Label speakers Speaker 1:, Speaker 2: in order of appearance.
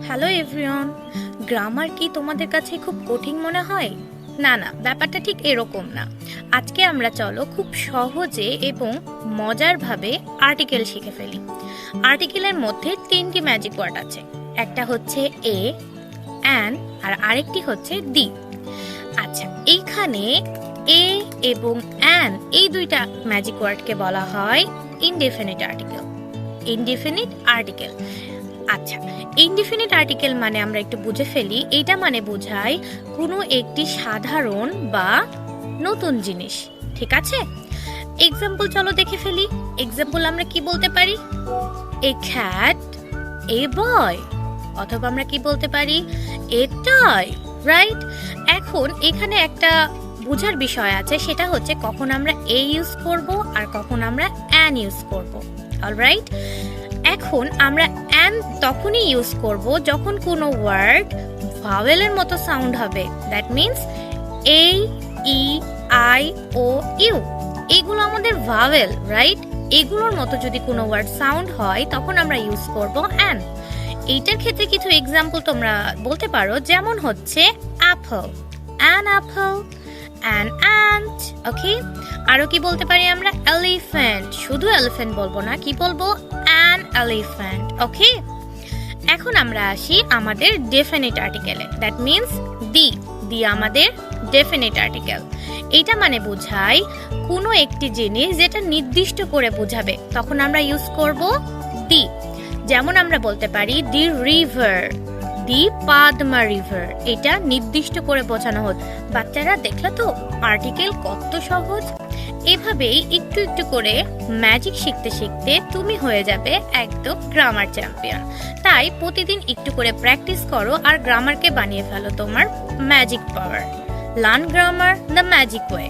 Speaker 1: Hello everyone. Grammar কি তোমাদের কাছে খুব কঠিন মনে হয়? না না, ব্যাপারটা ঠিক এরকম না। আজকে আমরা চলো খুব সহজে এবং মজারভাবে আর্টিকেল শিখে ফেলি। আর্টিকেলের মধ্যে তিনটি ম্যাজিক ওয়ার্ড আছে। একটা হচ্ছে এ, অ্যান, আর আরেকটি হচ্ছে দি। আচ্ছা, এইখানে এ এবং অ্যান এই দুইটা ম্যাজিক ওয়ার্ডকে বলা হয় ইনডেফিনিট আর্টিকেল। Indefinite article. আচ্ছা, ইনডেফিনিট আর্টিকেল মানে আমরা একটু বুঝে ফেলি। এটা মানে বোঝায় কোনো একটি সাধারণ বা নতুন জিনিস। ঠিক আছে, এক্সাম্পল চলো দেখে ফেলি। এক্সাম্পল আমরা কি বলতে পারি? এ ক্যাট, এ বয়, অথবা আমরা কি বলতে পারি? এ টয়, রাইট? এখন এখানে একটা বোঝার বিষয় আছে, সেটা হচ্ছে কখন আমরা এ ইউজ করব আর কখন আমরা অ্যান ইউজ করব। অলরাইট, এখন আমরা অ্যান তখনই ইউজ করব যখন কোনো ওয়ার্ড ভাওয়েলের মতো সাউন্ড হবে। That means A, E, I, O, U, এগুলো আমাদের ভাওয়েল, রাইট? এগুলোর মতো যদি কোনো ওয়ার্ড সাউন্ড হয় তখন আমরা ইউজ করব অ্যান। এইটার ক্ষেত্রে কিছু এক্সাম্পল তোমরা বলতে পারো, যেমন হচ্ছে apple, an apple, an ant. Okay, আরো কি বলতে পারি আমরা? এলিফ্যান্ট, শুধু এলিফ্যান্ট বলবো না, কি বলবো? An elephant. ওকে, এখন আমরা আসি আমাদের ডেফিনিট আর্টিকেলে। দ্যাট মিন্স দি। দি আমাদের ডেফিনিট আর্টিকেল। এইটা মানে বোঝায় কোনো একটি জিনিস যেটা নির্দিষ্ট করে বোঝাবে, তখন আমরা ইউজ করব দি। যেমন আমরা বলতে পারি the river, the Padma river. এটা নির্দিষ্ট করে বোঝানো হচ্ছে। বাচ্চারা দেখলে তো আর্টিকেল কত সহজ। এভাবেই একটু একটু করে ম্যাজিক শিখতে শিখতে তুমি হয়ে যাবে একদম গ্রামার চ্যাম্পিয়ন। তাই প্রতিদিন একটু করে প্র্যাকটিস করো আর গ্রামারকে বানিয়ে ফেলো তোমার magic power. Learn grammar the magic way.